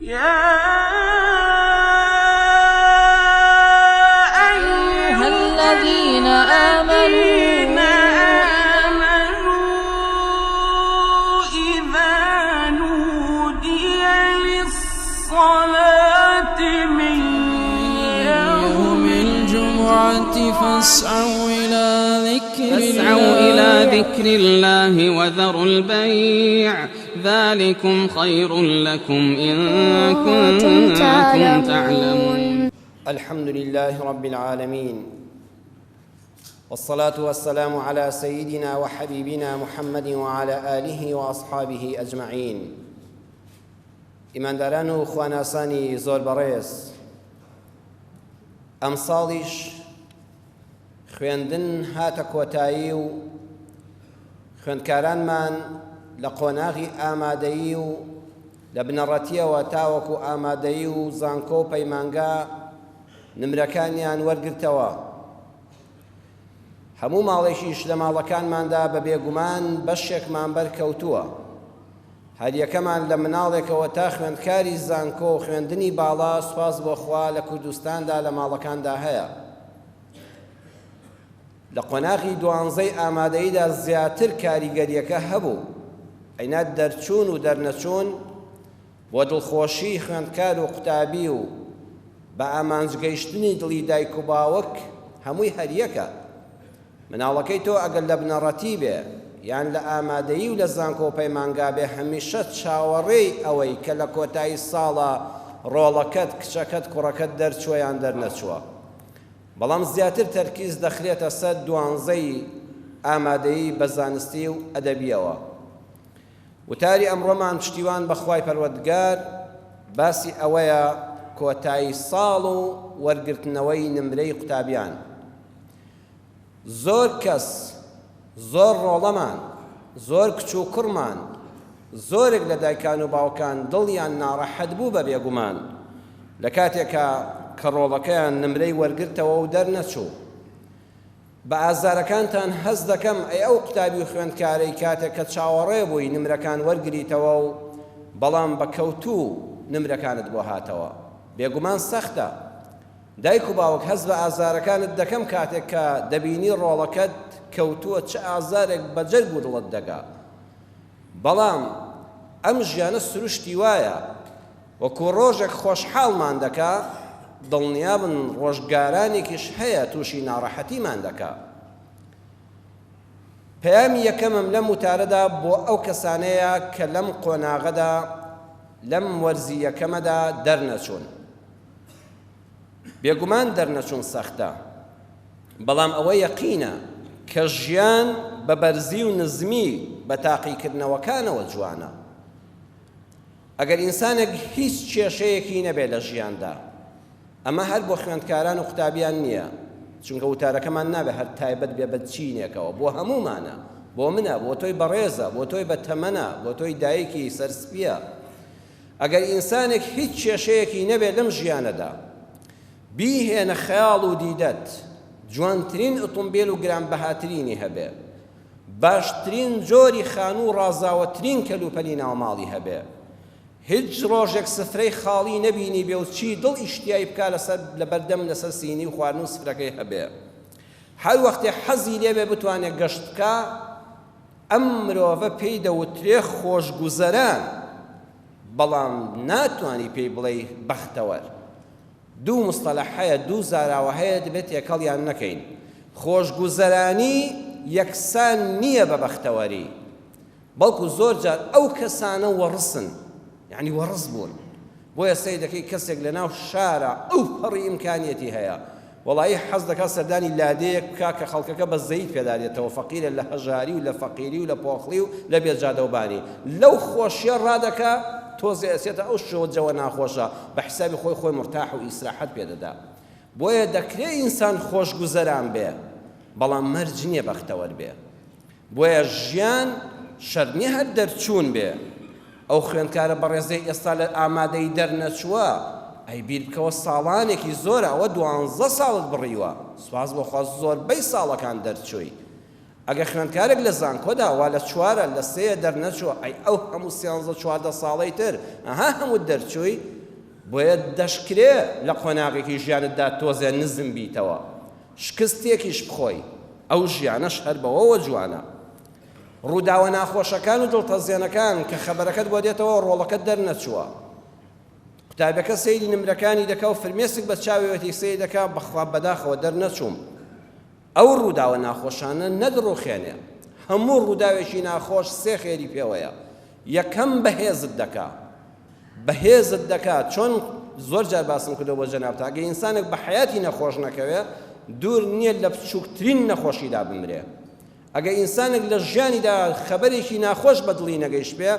يا أيها الذين آمنوا إذا نودي للصلاة من يوم الجمعة فاسعوا إلى ذكر الله وذروا البيع ذلكم خير لكم إن كنتم تعلمون. الحمد لله رب العالمين، والصلاة والسلام على سيدنا وحبيبنا محمد وعلى آله وأصحابه أجمعين. إمان داران و خواناسانی زۆر بەڕێز، ئەم ساڵیش خوێندن هاتە کۆتایی و خوێندکارانمان لە قۆناغی ئامادەیی و لە بنەڕەتیەوە تاوەکو ئامادەیی و زانکۆ و پەیمانگا نمرەکانیان وەرگرتەوە. هەموو ماڵێکیش لە ماڵەکانماندا بە بێگومان بەشێکمان بەرکەوتووە. هەر یەکەمان لە مناڵێکەوە تا خوێندکاری زانکۆ و خوێندنی باڵا سوپاس بۆ خوا لە کوردستاندا لە ماڵەکاندا هەیە. لە قۆناغی 12 ئامادەییدا زیاتر کاریگەریەکە هەبوو، ئەینا دەرچوون و دەرنەچوون بۆ دڵخۆشی خوێندکار و قوتابی و بە ئامانجگەیشتنی دڵی دایک و باوک هەمووی هەریەکە. مناڵەکەی تۆ ئەگەر لە بنەڕەتی بێ یان لە ئامادەیی و لە زانکۆ پەیمانگا بێ هەمیشە چاوەڕێی ئەوەی کە لە کۆتایی ساڵە ڕۆڵەکەت کچەکەت کوڕەکەت دەرچووە یان دەرنەچووە. بەڵام زیاتر تەرکیز دەخرێتە سەر 12 ئامادەیی بە زانستی و ئەدەبیەوە. وتاری ئەمڕۆمان پشتیوان بەخوای پەروەردگار باسی ئەوەیە کۆتایی ساڵ و وەرگرتنەوەی نمرەی قوتابیان. زۆر کەس، زۆر ڕۆڵەمان، زۆر کچ و کوڕمان، زۆرێک لە دایکان و باوکان دڵیان ناڕەحەت بوو بە بێگومان لە کاتێکە کە ڕۆڵەکەیان نمرەی وەرگرتەوە و دەرنەچوو. بە ئازارەکانتان هەست دەکەم ئەی ئەو قوتابی و خوێندکارەی کاتێک کە چاوەڕێ بووی نمرەکان وەرگریتەوە و بەڵام بە کەوتوو نمرەکانت بۆ هاتەوە. بێگومان سەختە. دایک و باوک هەست بە ئازارەکانت دەکەم کاتێک کە دەبینی ڕۆڵەکەت کەوتووە چه ئازارێک بە جەرگ و دڵت دەگا. بەڵام ئەم ژیانە سروشتی وایە وەکو ڕۆژێک خۆشحاڵمان دەکا، دڵنیابن ڕۆژگارانێکیش هەیە تووشی ناڕەحەتیمان دەکا. پەیامی یەکەمم لەم وتارەدا بۆ ئەو کەسانەیە کە لەم قۆناغەدا لەم وەرزی یەکەمەدا دەرنەچوون. بێگومان دەرنەچوون سەختە، بەڵام ئەوە یەقینە کە ژیان بە بەرزی و نزمی بە تاقیکردنەوەکانەوە جوانە. ئەگەر ئینسانێک هیچ کێشەیەکی نەبێت لە ژیاندا، ئەمە هەر بۆ خوێندکاران و قوتابیان نییە، چونکە وتارەکەمان نابێت هەر تایبەت بێ بە چینێکەوە، بۆ هەمومانە، بۆ منە، بۆ تۆی بەڕێزە، بۆ تۆی بەتەمەنە، بۆ تۆی دایکی سەرسپیە. ئەگەر ئینسانێک هیچ کێشەیەکی نەبێت لەم ژیانەدا، بیهێنە خەیاڵ و دیدەت جوانترین ئۆتۆمبیل و گرانبەهاترینی هەبێ، باشترین جۆری خانوو و ڕازاوەترین کەلوپەلی ناوماڵی هەبێ، هیچ ڕۆژێک سفرەی خاڵی نەبینی بێ و چی دڵ ئیشتیایی بکا لە بەردەم لەسەر سینی و خواردن و سفرەکەی هەبێ. هەر وەختێ حەزی لێبێ بتوانێت گەشت بکا، ئەم مرۆڤە پێی دەوترێ خۆشگوزەران، بەڵام ناتوانی پێی بڵێ بەختەوەر. دوو مستەلەح هەیە، دوو زاراوە هەیە، دەبێت یەکەڵیان نەکەین. خۆشگوزەرانی یەکسان نییە بە بەختەوەری، بەڵکو زۆر جار ئەو کەسانە وەڕسن، یعنی وەڕس بوون. بۆیە سەی دەکەی کەسێک لە ناو شارە ئەو پەڕی ئیمکانیەتی هەیە، وەڵایی حەز دەکات سەردانی لادەیەک بکا کە خەڵکەکە بە زەید پێدارێتەوە، فەقیرە لە هەژاری و لە فەقیری و لە پۆخڵی و لە بێجادەوبانی. لەو خۆشیە ڕادەکا تۆزێ ئەسێتە ئەو شەوەجەوە ناخۆشە، بە حسابی خۆی مرتاح و ئیسراحەت پێدەدا. بۆیە دەکرێت ئینسان خۆشگوزەران بێ، بەڵام مەرج نییە بەختەوەر بێ. بۆیە ژیان شەر نییە هەر دەرچوون بێ. ئەو خوێندکارە بەڕێزەی ئێستا لە ئامادەی دەرنەچووە، ئەی بیر بکەوە ساڵانێکی زۆرە، ئەوە 12 ساڵت بڕیوە، سوپاس بۆ خوا زۆربەی ساڵەکان دەرچووی. ئەگەر خوێندکارێک لە زانکۆدا وا لە چوارە لە سێیە دەرنەچوە ئەی ئەو هەموو 13-14 ساڵەی تر ئەها هەموو دەرچووی بۆیە دەشکرێ لە قۆناغێکی ژیانتدا تۆزێ نزم بیتەوە شکستێکیش بخۆی ئەو ژیانەش هەر بەوەوە جوانە ڕووداوە ناخۆشەکان و دڵتەزیێنەکان کە خەبەرەکەت بۆ دێتەوە ڕۆڵەکەت دەرنەچووە قوتابەکە سەیری نمرەکانی دەکا و فرمێسک بە چاوێتی سەیری دەکا بەخوا بەداخەوە دەرنەچووم ئەو ڕووداوە ناخۆشانە نەدڕۆخێنێ هەموو ڕووداوێکی ناخۆش سێ خێری پێوەیە یەکەم بەهێزت دەکات چۆن زۆر جار باسم کردەوە بۆ جەنابتە ئەگەر ئینسانێک بە حەیاتی نەخۆش نەکەوێ دوور نییە لە بچووکترین نەخۆشیدا بمرێ ئەگەر ئینسانێک لە ژیانیدا خەبەرێکی ناخۆش بە دڵی نەگەیشت پێ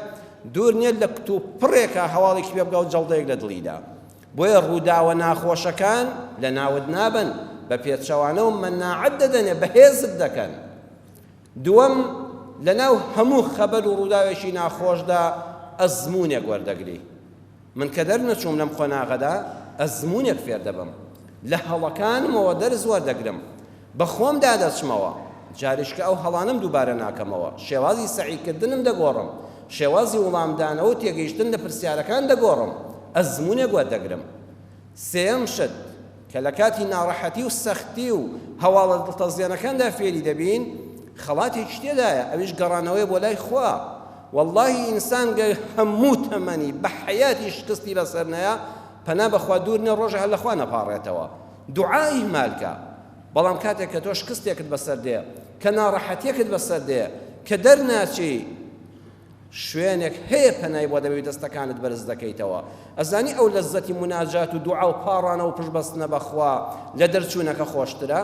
دوور نییە لە پت و پڕێکە هەواڵێکی پێ بگا و جەڵدەیەک لە دڵیدا بۆیە ڕووداوە ناخۆشەکان لە ناود نابن بە پێچەوانە و مەناعەت دەدەنێ بەهێزت دەکەن دووەم لەناو هەموو خەبەر و ڕووداوێکی ناخۆشدا ئەزموونێک وەردەگری من کە دەرنەچووم لەم قۆناغەدا ئەزموونێک فێر دەبم لە هەڵەکانمەوە دەرز وەردەگرم بە خۆم دادەچمەوە جاریشکە ئەو هەڵانم دووبارە ناکەمەوە شێوازی سەعیکردنم دەگۆڕم شێوازی وڵامدانەوە و تێگەیشتن لە پرسیارەکان دەگۆڕم ئەزموونێک وەردەگرم سێەم شت کە لە کاتی ناڕەحەتی و سەختی و هەواڵە دڵتەزیێنەکاندا فێری دەبین خەڵاتێکی تێدایە ئەویش گەڕانەوەی بۆ لای خوا واللهی ئینسان هەموو تەمەنی بە حەیاتی شکستی بەسەر نەیە پەنا بەخوا دوور نیە ڕۆژە هەر لەخوا نەپاڕێتەوە دوعای مالکە بەڵام کاتێک کە تۆ شکستێکت بەسەر دێ کە ناڕەحەتیەکت بەسەر دێ کە دەرناچی شوێنێک هەیە پەنای بۆ دەبێت دەستەکانت بەرز دەکەیتەوە ئەزانی ئەو لەزەتی مناجات و دوعا و پاڕانە و پشتبەستنە بەخوا لە دەرچوونەکە خۆشترە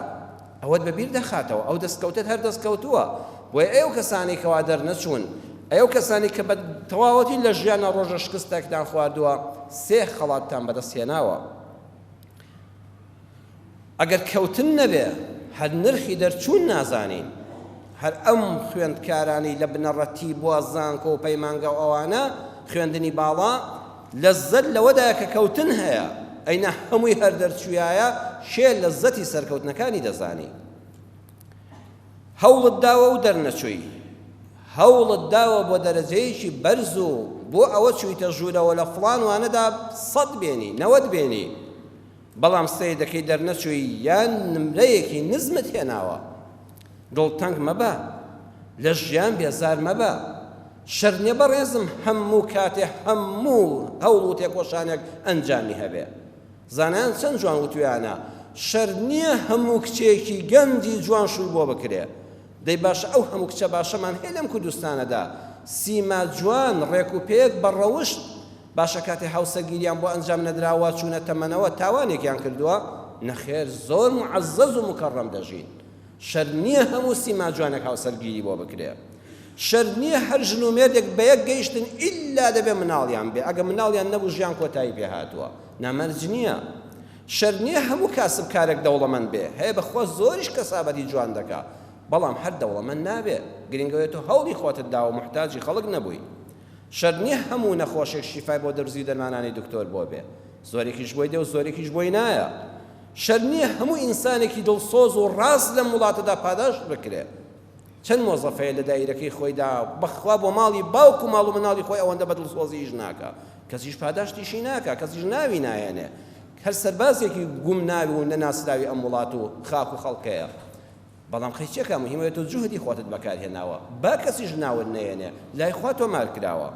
ئەوەت بەبیر دەخاتەوە ئەو دەستکەوتت هەر دەستکەوتووە بۆیە ئێو کەسانی کەوا دەرنەچوون ئەو کەسانی کە بە تەواوەتی لە ژیانە ڕۆژە شکستێکتان خواردووە سێ خەڵاتتان بەدەستهێناوە ئەگەر کەوتن نەبێ هەر نرخی دەرچوون نازانین هەر ئەم خوێندکارانی لە بنەڕەتی بووە زانکۆ و پەیمانگە و ئەوانە خوێندنی باڵا لەزەت لەوەدایە کە کەوتن هەیە ئەینە هەمووی هەر دەرچوویایە شێ لەزەتی سەرکەوتنەکانی دەزانی هەوڵت داوە و دەرنەچووی هەوڵت داوە بۆ دەرەجەیەکی بەرز و بۆ ئەوە چوویتە ژوورەوە لە فڵان وانەدا 100 بێنی 90 بێنی بەڵام سەی دەکەی دەرنەچووی یان نمرەیەکی نزمت هێناوە دڵتەنگ مەبە لە ژیان بێزار مەبە شەر نییە بەڕێزم هەموو کاتێ هەموو هەوڵ و تێکۆشانێک ئەنجامی هەبێ زانایان چەند جوان وتویانە شەر نییە هەموو کچێکی گەنجی جوان شووی بۆ بکرێ دەی باشە ئەو هەموو کچە باشەمان هەیە لەم کوردستانەدا سیما جوان ڕێک و پێک بەڕەوشت باشە کاتێ هاوسەرگیریان بۆ ئەنجام نەدراوە چوونە تەمەنەوە تاوانێکیان کردووە نەخێر زۆر معەزەز و مکەڕەم دەژین شەر نییە هەموو سیما جوانێک هاوسەرگیری بۆ بکرێ شەر نییە هەر ژن و مێردێک بە یەک گەیشتن ئیلا دەبێ مناڵیان بێ ئەگە مناڵیان نەبوو ژیان کۆتایی پێ هاتووە نامەرج نییە شەر نییە هەموو کاسبکارێک دەوڵەمەند بێ هەیە بەخوا زۆریش کەسابەتی جوان دەکا بەڵام هەر دەوڵەمەند نابێ گرنگەوەی تۆ هەوڵی خۆتت دا و محتاجی خەڵک نەبووی شەر نییە هەموو نەخۆشێک شیفای بۆ دەرزی دەرمانانی دکتۆر بۆ بێ زۆرێکیش بۆی دێ و زۆرێکیش بۆی نایە شەر نییە هەموو ئینسانێکی دڵسۆز و ڕاست لەم وڵاتەدا پاداش بکرێ چەند مۆزەفەیە لە دایرەکەی خۆیدا بەخوا بۆ ماڵی باوک و ماڵ و مناڵی خۆی ئەوەندە بە دڵسۆزیش ناکە کەسیش پاداشتیشی ناکە کەسیش ناوی نایەنێ هەر سەربازێکی گوم ناوی و نەناسراوی ئەم وڵات و خاک و خەڵکەیە بەڵام خەیچێکە مهمەیە تۆ جوهدی خۆتت بەکارهێناوە با کەسیش ناوت نەیەنێ لای خوا تۆ مار کراوە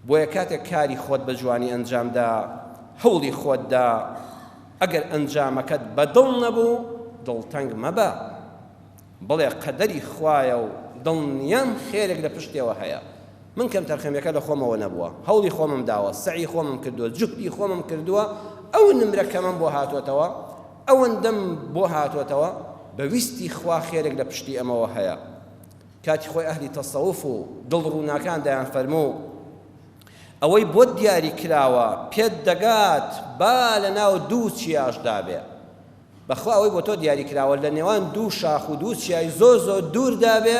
بۆیە کاتێک کاری خۆت بە جوانی ئەنجامدا هەوڵی خۆتدا ئەگەر ئەنجامەکەت بەدڵ نەبوو دڵتەنگ مەبە بڵێ قەدەری خوایە و دڵنیام خێرێک لە پشتێوە هەیە من کەم تەرخەمەکە لە خۆمەوە نەبووە هەوڵی خۆمم داوە سعی خۆمم کردووە جوهدی خۆمم کردووە ئەو نمرەکە من بۆ هاتوۆتەوە ئەوەندەم بۆ هاتوۆتەوە بەویستی خوا خێرێک لە پشتی ئەمەوە هەیە کاتی خۆی ئەهلی تەسەوف و دڵڕووناکان دایان فەرموو ئەوەی بۆ دیاری کراوە پێت دەگات با لە ناو دوو چیاشدا بێ بەخوا ئەوەی بۆ تۆ دیاری کراوە لە نێوان دوو شاخ و دوو چیای زۆر زۆر دووردا بێ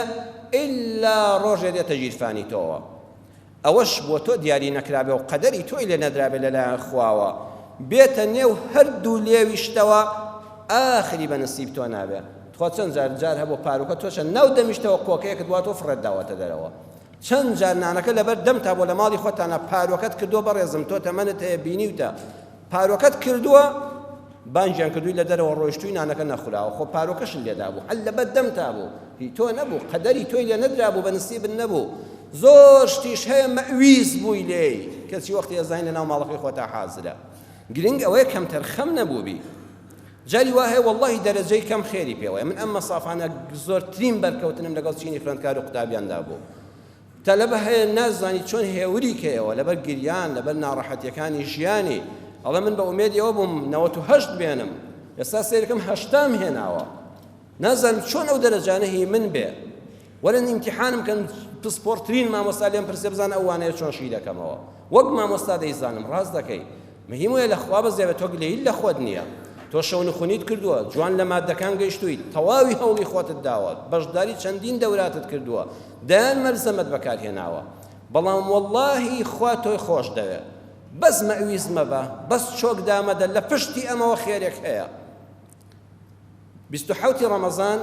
ئیلا ڕۆژێ دێتە ژیرفانی تۆوە ئەوەش بۆ تۆ دیاری نەکرابێ و قەدەری تۆی لێ نەدرابێ لەلایەن خواوە بێتە نێو هەردوو لێویشتەوە ئاخری بە نسیب تۆ نابێ خۆ چەند جار هەبوو پارۆکە تۆشە ناو دەمیشتەوە کۆکەیەکت دوات و فڕێت داوەتە دەرەوە چەند جار نانەکە لەبەر دەمتا بۆ لە ماڵی خۆتانە پارۆکەت کردووە بەڕێزم تۆ تەمەنت هەیە بینیوتە پارۆکەت کردووە بانجیان کردووی لە دەرەوە ڕۆیشتووی نانەکە نەخوراوە خۆ پارۆکەشن لێدا بوو هەل لەبەر دەمتا بوو هی تۆ نەبوو قەدەری تۆی لێ نەدرا بوو بە نسیبت نەبوو زۆر شتیش هەیە مەویز بووی لێی کەچی وەختی ئەزانین لە ناو ماڵەکەی خۆتا حازرە گرنگ ئەوەیە کەم تەرخەم نەبووبی جاری وا هەیە وەڵڵاهی دەرەجەی کەم خێری پێوەیە من ئەم مەسافانە زۆرترین بەرکەوتنم لەگەڵ چینی خوێندکار و قوتابیاندا بوو تەلەبە هەیە نازانی چۆن هێوری کەیەوە لەبەر گریان لەبەر ناڕەحەتیەکانی ژیانی ئەڵێ من بە ئومێدی ئەوە بووم 98 بێنم ئێستا سێرەکەم 80 هێناوە نازانم چۆن ئەو دەرەجانە هی من بێ وەرن ئیمتیحانم کەن پسپۆرترین مامۆستا لێم پرسێ بزانە ئەوانەیە چۆن شی دەکەمەوە وەک مامۆستا دەیزانم ڕاست دەکەی مهم وایە لە خوا بەزێوێت تۆ گلەیی لە خۆت نییە تۆ شەونخونیت کردووە جوان لە مادەکان گەیشتوویت تەواوی هەوڵی خۆتت داوە بەشداری چەندین دەوراتت کردووە دایان مەلزەمەت بەکارهێناوە بەڵام وەڵڵاهی خوا تۆی خۆش دەوێت بەس مەویز مەبە بەس چۆک دامەدە لە پشتی ئەمەوە خێرێک هەیە 27 ڕەمەزان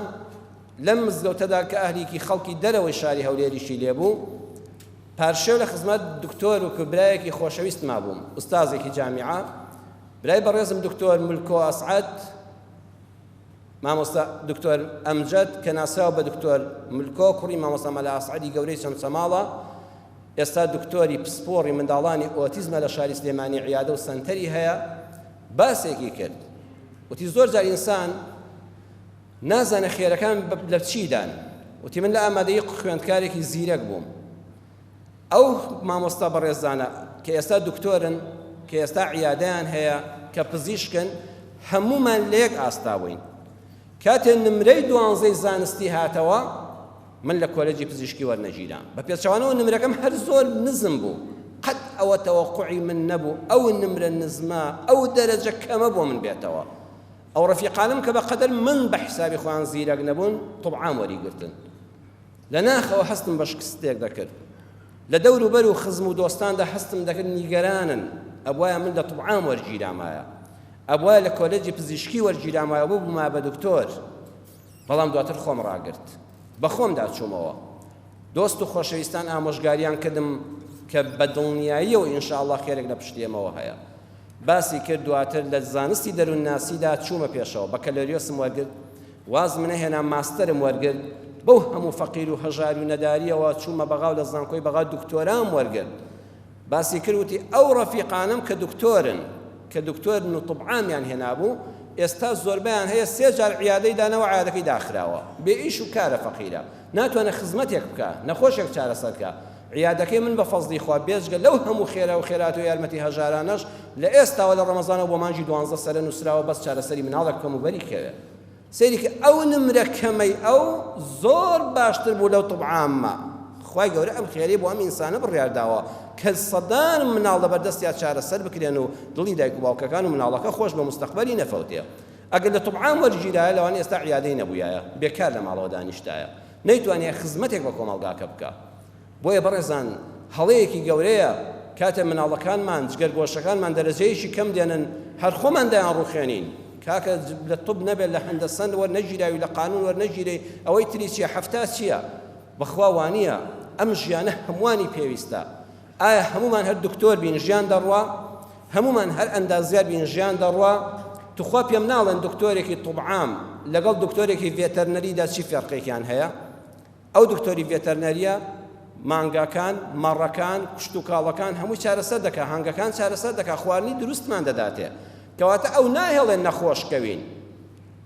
لەم مزگەوتەدا کە ئەهلیکی خەڵکی دەرەوەی شاری هەولێریشی لێبوو پارشێو لە خزمەت دکتۆر و برایەکی خۆشەویست مابووم ئوستازێکی جامیعە برای بەڕێزم دکتۆر ملکۆ ئەسعەد مامۆستا دکتۆر ئەمجەد کە ناسراوە بە دکتۆر ملکۆ کوڕی مامۆستا مەلا ئەسعەدی گەورەی چەمچەماڵە ئێستا دکتۆری پسپۆڕی منداڵانی ئۆتیزمە لە شاری سلێمانی عیادە و سەنتەری هەیە باسێکی کرد وتی زۆر جار ئینسان نازانە خێرەکان لە چیدان وتی من لە ئامادەیی خوێندکارێکی زیرەک بووم ئەو مامۆستا بەڕێزانە کە ئێستا دکتۆرن کە ئێستا عیادەیان هەیە کە پزیشکن هەمومان لێک ئاستاوین کاتێ نمرەی 12 زانستی هاتەوە من لە کۆلێجی پزیشکی وەرنەگیرام بە پێچەوانەوە نمرەکەم هەر زۆر نزم بوو قەت ئەوە تەوەقوعی من نەبوو ئەو نمرە نزمە ئەو دەرەجە کەمە بۆ من بێتەوە ئەو ڕەفیقانم کە بەقەدەر من بە حیسابی خۆیان زیرەک نەبوون طبعام وەریگرتن لە ناخەوە هەستم بە شکستێک دەکرد لە دەور و بەر و خزم و دۆستاندا هەستم دەکرد نیگەرانن ئەبوایە من لە طبعام وەرگیرامایە ئەبوایە لە کۆلێجی پزیشکی وەرگیرامایە بوو بووما بە دکتۆر بەڵام دواتر خۆم ڕاگرت بە خۆمدا چوومەوە دۆست و خۆشەویستان ئامۆژگاریان کردم کە بە دڵنیاییەوە ئینشاءالله خێرێک لە پشتیەمەوە هەیە باسی کرد دواتر لە زانستی دەروونناسیدا چوومە پێشەوە بەکەلۆریۆسم وەرگرت واز منە هێنا ماستەرم وەرگرت بەو هەموو فەقیر و هەژاری و نەداریەوە چوومە بەغاو لە زانکۆی بەغا دکتۆرام وەرگرت باسی کردوتی ئەو ڕەفیقانم کە دکتۆرن کە دکتۆرن و طبعامیان هێنابوو ئێستا زۆربیان هەیە 3 جار عیادەی دانەوە عیادەکەی داخراوە بێ ئیش و کارە فەقیرە ناتوانێت خزمەتێک بکە نەخۆشێک چارەسەر بکە عیادەکەی من بە فەزلی خوا بێجگە لەو هەموو خێرا و خێرات و یارمەتی هەژارانەش لە ئێستاوە لە ڕەمەزانەوە بۆ مانجی 12 سەرە نووسراوە بەس چارەسەری مناڵێک کەم و بەری کەوێ سەیری کە ئەو نمرە کەمەی ئەو زۆر باشتر بوو لەو طبعامە خوای گەورە ئەم خێری بۆ ئەم ئینسانە بڕیارداوە کە سەدان مناڵ لەبەردەستیان چارەسەر بکرێن و دڵی دایک و باوکەکان و مناڵەکە خۆش بە مستەقبەلی نەفەوتێ ئەگەر لە طبعام وەرگیرایە لەوانەیە ئێستا عیادەی نەبوویایە بێکار لە ماڵەوە دانیشتایە نەیتوانێت خزمەتێک بە کۆمەڵگاکە بکە بۆیە بەڕێزان هەڵەیەکی گەورەیە کاتێ مناڵەکانمان جگەرگۆشەکانمان دەرەجەیەکی کەم دێنن هەر خۆمان دایان ڕوخێنین کاکە لە طب نەبێت لە هەندەسەن وەرنەگیراوی لە قانون وەرنەگیرەی ئەوەی تری چییە هەفتا چییە بەخوا وانییە ئەم ژیانە هەمووانی پێویستە ئایا هەمومان هەر دکتۆر بین ژیان دەڕوا هەمومان هەر ئەندازیار بین ژیان دەڕوا توخوا پێم ناڵێن دکتۆرێکی طبعام لەگەڵ دکتۆرێکی ڤێتەرنەریدا چی فێرقێکیان هەیە ئەو دکتۆری ڤێتەرنەریە مانگاکان مەڕەکان کشت و کاڵەکان هەمووی چارەسەر دەکا هەنگەکان چارەسەر دەکا خواردنی دروستمان دەداتێ کەواتە ئەو ناهێڵێن نەخۆشکەوین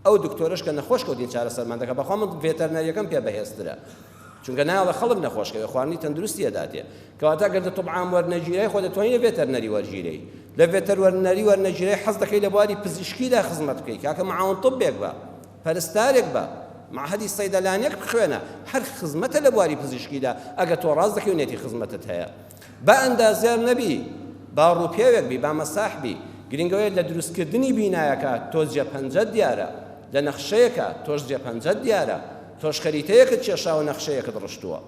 ئەو دکتۆرش کە نەخۆشکەوتین چارەسەرمان دەکا بەخوا من ڤێتەرنەریەکەم پێ بەهێزترە چونکە ناڵە خەڵک نەخۆشکەوێ خواردنی تەندروستی دەداتێ کەواتە گەر دە طبعام وەرنەگیرەی خۆ دەتوانین ڤێتەرنەری وەرگیرەی لە ڤێتەرنەری وەرنەگیرەی حەز دەکەی لە بواری پزیشکیدا خزمەت بکەی کاکە معاون طبێک بە پەرستارێک بە معهدی سەیدەلانێک بخوێنە هەر خزمەتە لە بواری پزیشکیدا ئەگە تۆ ڕاست دەکەی و نێتی خزمەتت هەیە بە ئەندازیار نەبی با ڕووپێوێک بی با مەساحبی گرنگەوەی لە دروستکردنی بینایەکە تۆ جێپەنجەت دیارە لە نەخشەیەکە تۆش جێپەنجەت دیارە تۆش خەریتەیەکت کێشاوە نەخشەیەکت ڕشتووە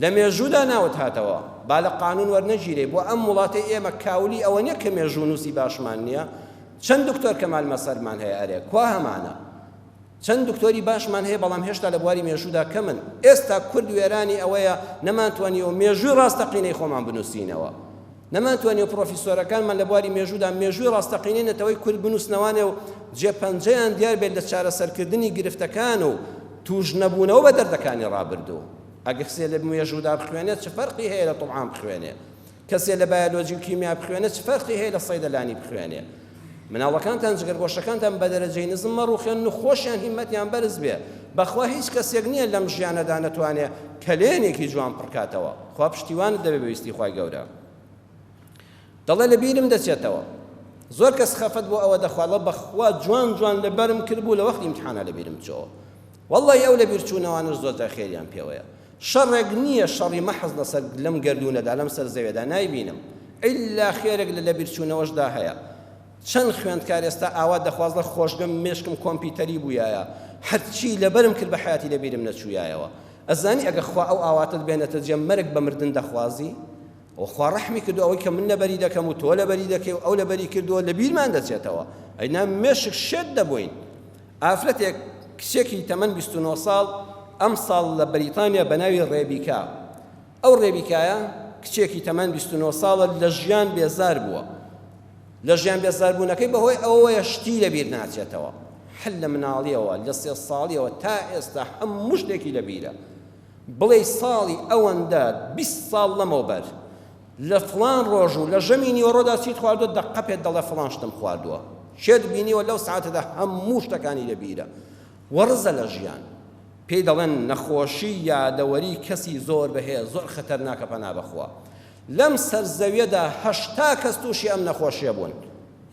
لە مێژوودا ناوت هاتەوە با لە قانون وەرنەگیرێ بۆ ئەم وڵاتی ئێمە کاولی ئەوە نییە کە مێژوو نووسی باشمان نییە چەند دکتۆر کەمال مەسەرمان هەیە ئەرێ کوا هەمانە چەند دکتۆری باشمان هەیە بەڵام هێشتا لە بواری مێژوودا کەمن. ئێستا کورد وێرانی ئەوەیە نەمانتوانیەوە مێژووی ڕاستەقینەی خۆمان بنووسینەوە، نەمانتوانیەوە پرۆفیسۆرەکانمان لە بواری مێژوودا مێژووی ڕاستەقینەی نەتەوەی کورد بنووسنەوانێ و جێپەنجەیان دیار بێت لە چارەسەرکردنی گرفتەکان و توش نەبوونەوە بە دەردەکانی ڕابردوو. ئەگە کەسێ لە مێژوودا بخوێنێت چ فەرقی هەیە لە طوعام بخوێنێ، کەسێ لە بایۆلۆجی و کیمیا بخوێنێت چ فەرقی هەیە لە سەیدەلانی بخوێنێ. مناڵەکانتان جگەرگۆشەکانتان بە دەرەجەی نزم مەڕوخێن و خۆشیان هیمەتیان بەرز بێ. بەخوا هیچ کەسێک نییە لەم ژیانەدا نەتوانێت کەلێنێکی جوان پڕکاتەوە. خوا پشتیوانت دەبێ بەویستی خوای گەورە. دەڵێ لە بیرم دەچێتەوە زۆر کەس خەفەت بۆ ئەوە دەخواڵە بەخوا جوان جوان لەبەرم کردبوو لە وەختی ئیمتحانە لە بیرم چۆوە. وەڵڵی ئەو لە بیرچوونەوانش زۆرجار خێریان پێوەیە. شەڕێک نییە شەڕی مەحەز لەسەر لەم گەردوونەدا لەم سەر زەوێدا نایبینم. ئیلا خێرێک لە بیرچوونەوەشدا هەیە. چەند خوێندکار ئێستا ئاوا دەخوازە خۆشگەم مێشکم کۆمپیوتەری بوویایە، هەرچی لەبەرم کرد بە حیاتی لە بیرم نەچوویایەوە. ئەزانی ئەگە خوا ئەو ئاواتت بێنێتە جێ مەرگ بە مردن دەخوازی و خوا ڕەحمی کردو ئەوەی کە من لەبەری دەکەم و تۆ لەبەری دەکەی و ئەو لەبەری کردووە لە بیرمان دەچێتەوە. ئەینا مێشک شێت دەبووین. ئافرەتێک کچێکی تەمەن 29 ساڵ ئەم ساڵ لە بەریتانیا بە ناوی ڕێبیکا. ئەو ڕێبیکایە کچێکی تەمەن 29 ساڵە لە ژیان بێزار بووە. لە ژیان بێزاربوونەکەی بەهۆی ئەوەیە شتی لەبیر ناچێتەوە. هەر لە مناڵیەوە لە 3 ساڵیەوە تا ئێستا هەموو شتێکی لەبیرە. بڵێ ساڵی ئەوەندە 20 ساڵ لەمەوبەر لە فڵان ڕۆژ و لە ژەمی نیوەڕۆدا چیت خواردووە دەقە پێت دەڵێ فڵان شتم خواردووە. شێت بینیوە لەو ساعتەدا هەموو شتەکانی لەبیرە. وەڕزە لە ژیان. پێی دەڵێن نەخۆشی یادەوەری کەسی زۆر بەهەیە زۆر خەتەرناکە پەنا بەخوا. لەم سەرزەویەدا 80 کەس تووشی ئەم نەخۆشیە بوون.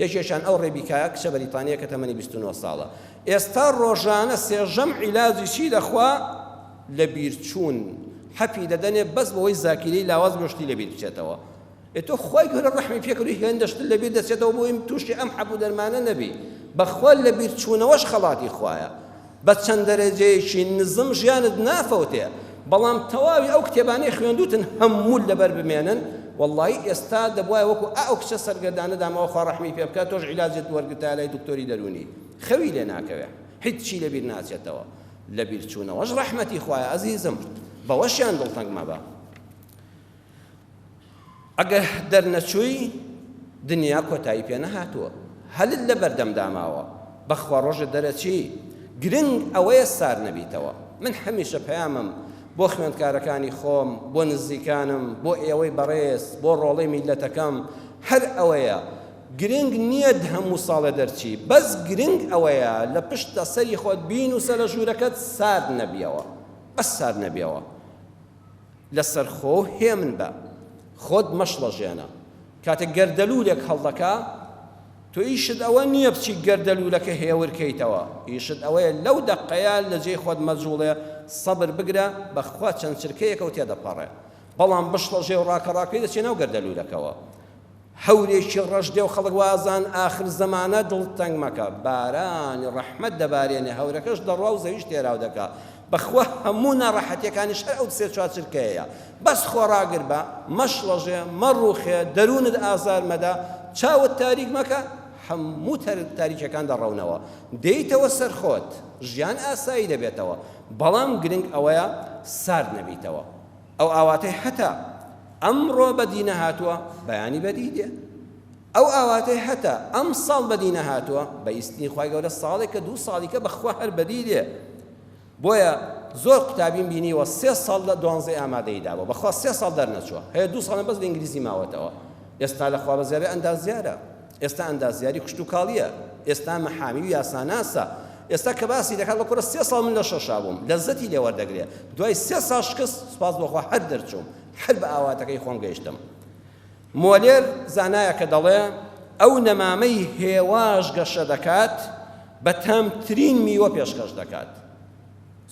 یەکێکیان ئەو ڕێبیکایە کچە بەریتانیە کە تەمەنی 29 ساڵە. ئێستا ڕۆژانە سێژەم عیلاجی چی دەخوا لە بیرچوون حەپی دەدەنێ بەس بەوەی زاکیرەی لاواز بۆشتی لەبیر بچێتەوە. ئێتۆ خوای گەورە ڕەحمی پێکردی هێندە شت لەبیر دەچێتەوە بۆ تووشی ئەم حەبوو دەرمانە نەبی. بەخوا لە بیرچوونەوەش خەڵاتی خوایە. بە چەند دەرەجەیەکی نزم ژیانت نافەوتێ. بەڵام تەواوی ئەو کتێبانەی خوێندوتن هەموو لەبەر بمێنن. وەڵڵی ئێستا دەبوایە وەکو ئەو کچە سەرگەردانە دامەوە خوا ڕەحمی پێ بکات تۆش عیلاجت وەرگرتا لای دکتۆری دەرونی. خەوی لێ ناکەوێ. هیچی لەبیر ناچێتەوە. لە بیرچوونەوەش ڕەحمەتی خوایە ئەزیزم. بەوەشیان دڵتەنگ مەبە. ئەگەر دەرنەچووی دنیا کۆتایی پێ نەهاتووە. هەلت لە بەردەم داماوە. بەخوا ڕۆژە دەرەچی گرنگ ئەوەیە سار نەبیتەوە. من هەمیشە پەیامم بۆ خوێندکارەکانی خۆم، بۆ نزیکانم، بۆ ئێوەی بەڕێز، بۆ ڕۆڵەی میلەتەکەم هەر ئەوەیە. گرنگ نییە هەموو ساڵە دەرچی، بەس گرنگ ئەوەیە لە پشتە سەری خۆت بین و سەر لە ژوورەکەت سارد نەبیەوە. بەس سارد نەبیەوە. لەسەر خۆ هێمن بە. خۆت مەشڵەژێنە. کاتێک گەردەلوولێک هەڵدەکا تۆ ئیشت ئەوە نییە بچی گەردەلوولەکە هێورکەیتەوە. ئیشت ئەوەیە لەو دەقەیە لە جێی خۆت مەجوڵێ سەبر بگرە بەخوا چەند چرکەیەکە و تێدەپەڕێ. بەڵام بشڵەژێ و ڕاکەڕاکەی دەچێ ناو گەردەلوولەکەوە. هەورێکی ڕەش دێ و خەڵک وازان ئاخر زەمانە دڵتەنگ مەکە. بارانی ڕەحمەت دەبارێنێ هەورەکەش دەڕوا و زەویش تێراو دەکا. بەخوا هەموو ناڕەحەتیەکانیش هەر ئەو 3-4 چرکەیە. بەس خۆڕاگر بە، مەشڵەژێ، مەڕوخێ، دەروونت ئازار مەدا، چاوت تاریک مەکە، هەموو تاریکەکان دەڕەونەوە. دێیتەوە سەر خۆت، ژیان ئاسایی دەبێتەوە. بەڵام گرنگ ئەوەیە سارد نەبیتەوە. ئەو ئاواتەی هەتا ئەمڕۆ بەدی نەهاتووە بەیانی بەدی دێ. ئەو ئاواتەی هەتا ئەم ساڵ بەدی نەهاتووە بە ئیسنی خوای گەورە ساڵێکە 2 ساڵیکە بەخوا هەر بەدی دێ. بۆیە زۆر قوتابیم بینیوە 3 ساڵ لە 12 ئامادەی دابوو. بەخوا 3 ساڵ دەرنەچووە. هەیە 2 ساڵ بەس لە ئینگلیزی ماوەتەوە. ئێستا لە خوا بەزیارە ئەندازیارە. ئێستا ئەندازیاری کوشت و کاڵیە. ئێستا مەحامی و یاساناسە. ئێستا کە باسی دەکات بە کوڕە 3 ساڵ من لە شەشا بووم. لەزەتی لێ وەردەگرێ. دوای 3 ساڵ شکست سوپاس بەخوا هەر دەرچووم. هەر بە ئاواتەکەی خۆم گەیشتم. مۆلێر زانایە کە دەڵێ ئەو نەمامەی هێواش گەشە دەکات بە تامترین میوە پێشکەش دەکات.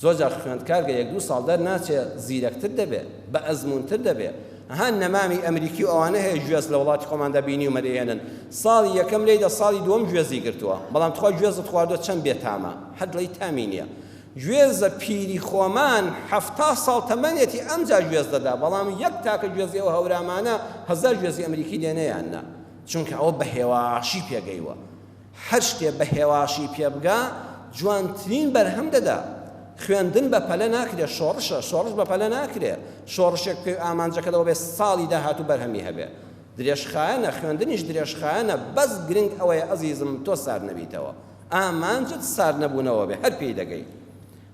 زۆر جار خوێندکار گە 1-2 ساڵ دەرناچێ زیرەکتر دەبێ، بە ئەزموونتر دەبێ. هەن نەمامی ئەمریکی و ئەوانە هەیە گوێز لە وڵاتی خۆماندا بینی و مەدەێنن. ساڵی یەکەم لێیدا ساڵی دووەم گوێزی گرتووە. بەڵام تخوا گوێزت خواردووە چەند بێتامە. حەد لەی تامی نییە. گوێزە پیری خۆمان 70 ساڵ تەمەنێتی ئەمجا گوێز دەدا. بەڵام یەک تاکە گوێزی ئەو هەورامانە 1000 گوێزی ئەمریکی دێنەیاننا. چونکە ئەوە بە هێواشی پێگەیوە. هەر شتێ بە هێواشی پێبگا جوانترین بەرهەم دەدا. خوێندن بە پەلە ناکرێت، شۆڕش بە پەلە ناکرێت، شۆڕشێک پێ ئامانجەکەەوە بێ ساڵی داهاتوو بەرهەمی هەبێ. درێژخایەنە، خوێندنیش درێژخایەنە، بەس گرنگ ئەوەیە ئەزیزم تۆ سار نەبیتەوە، ئامانجت سار نەبوونەوە بێ، هەر پێی دەگەی.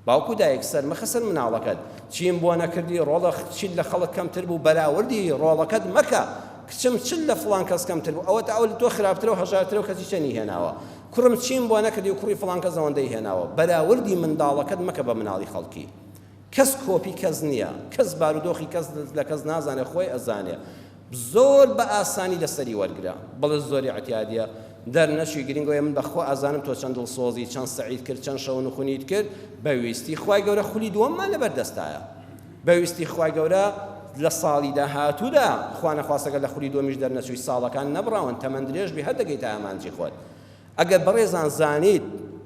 باوکو دایک سەرمەخە سەر مناڵەکەت، چیم بۆ نەکردی، ڕۆڵە چیت لە خەڵک کەمتر بوو، بەراوردی ڕۆڵەکەت مەکە، کچم چل لە فڵان کەس کەمتر بوو، ئەوە ئەو لە تۆ خراپترە و هەژارترە و کەسی چەنی هێناوە، کوڕم چیم بۆ نەکردی و کوڕی فڵان کەس ئەوەندەی هێناوە. بەراوردی منداڵەکەت مەکە بە مناڵی خەڵکی. کەس کۆپی کەس نییە، کەس بارودۆخی کەس لە کەس نازانێ، خۆی ئەزانێ. زۆر بە ئاسانی لەسەری وەرگرە، بەڵێ زۆری اعتیادیە، دەرنەچوی گرنگۆیە من بەخۆ ئازانم تۆ چەند دڵسۆزی، چەند سەعید کرد، چەند شەو نخونیت کرد، بەویستی خوای گەورە خولی دووەممان لەبەردەستایە. بەویستی خوای گەورە لە ساڵی داهاتوودا خوا نەخواستەکە لە خولی دووەمیش دەرنەچووی ساڵەکان نەبڕاون، تەمەند درێژ بێ هەر دەگەیتە ئامانجی خۆت. ئەگەر بەڕێزان زانیت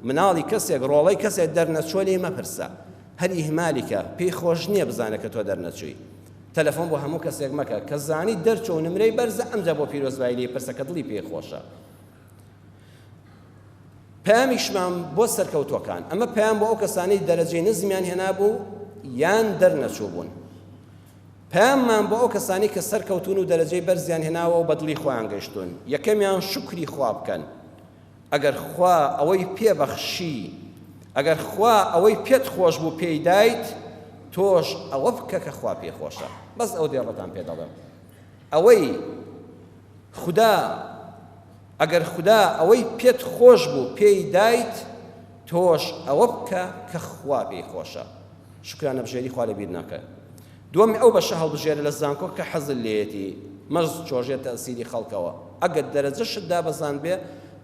مناڵی کەسێک ڕۆڵەی کەسێک دەرنەچۆ لێ مەپرسە، هەر ئیهمالیکە، پێی خۆش نییە بزانە کە تۆ دەرنەچووی. تەلەفۆن بۆ هەموو کەسێک مەکە کە زانیت دەرچۆ و نمرەی بەرزە، ئەمجا بۆ پیرۆزبایی لێ پرسە کە دڵی پێی خۆشە. پەیامیشمان بۆ سەرکەوتوەکان، ئەمە پەیام بۆ ئەو کەسانەی دەرەجەی نزمیان هێنابوو یان دەرنەچوو بوون. پەیاممان بۆ ئەو کەسانی کە سەرکەوتون و دەرەجەی بەرزیان هێناوە و بەدڵی خۆیان گەیشتون، یەکەمیان شکری خوا بکەن. ئەگەر خوا ئەوەی پێبەخشی، ئەگەر خوا ئەوەی پێت خۆش بوو پێی دایت، تۆش ئەوە بکە کە خوا پێ خۆشە. بەس ئەو دێڕەتان پێ دەڵێم، ئەوەی خوددا، ئەگەر خوددا ئەوەی پێت خۆش بوو پێی دایت، تۆش ئەوە بکە کە خوا پێی خۆشە. شکرانە بژێری خوا لەبیر ناکە. دووەمی ئەو بەشە هەڵبژێرە لە زانکۆ کە حەزت لێیەتی، مەرز چۆژێت تەسیری خەڵکەوە. ئەگەر دەرەجەشتدا بەزان بێ،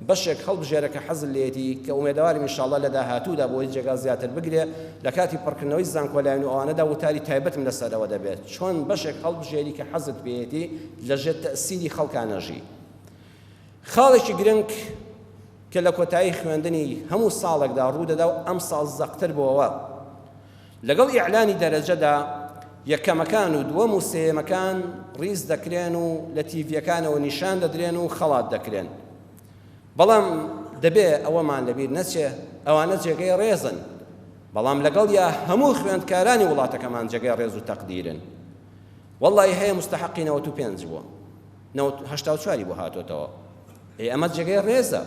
بەشێک هەڵبژێرە کە حەزت لێیەتی کە ئومێدەواریم ئینشاءڵڵا لە داهاتوودا بۆی جێگا زیاتر بگرێ، لە کاتی پڕکردنەوەی زانکۆلایەن و ئەوانەدا وتاری تایبەتم لەسەرەوە دەبێت، چۆن بەشێک هەڵبژێری کە حەزت پێیەتی لەژێر تەسیری خەڵکانەژی. خاڵێکی گرنگ کە لە کۆتایی خوێندنی هەموو ساڵێکدا ڕوودەدا و ئەم ساڵ زەقتر بووەوە، لەگەڵ ئیعلانی دەرەجەدا یەکەمەکان و دووەم و سێمەکان ڕیز دەکرێن و لە تیڤیەکانەوە نیشان دەدرێن و خەڵات دەکرێن. بەڵام دەبێ ئەوەمان لەبیر نەچێ، ئەوانە جێگەی ڕێزن، بەڵام لەگەڵ یا هەموو خوێندکارانی وڵاتەکەمان جێگەی ڕێز و تەقدیرن. وەڵڵی هەیە مستحقی 95 بووە، 84 بۆ هاتۆتەوە. ئەمە جێگەی ڕێزە،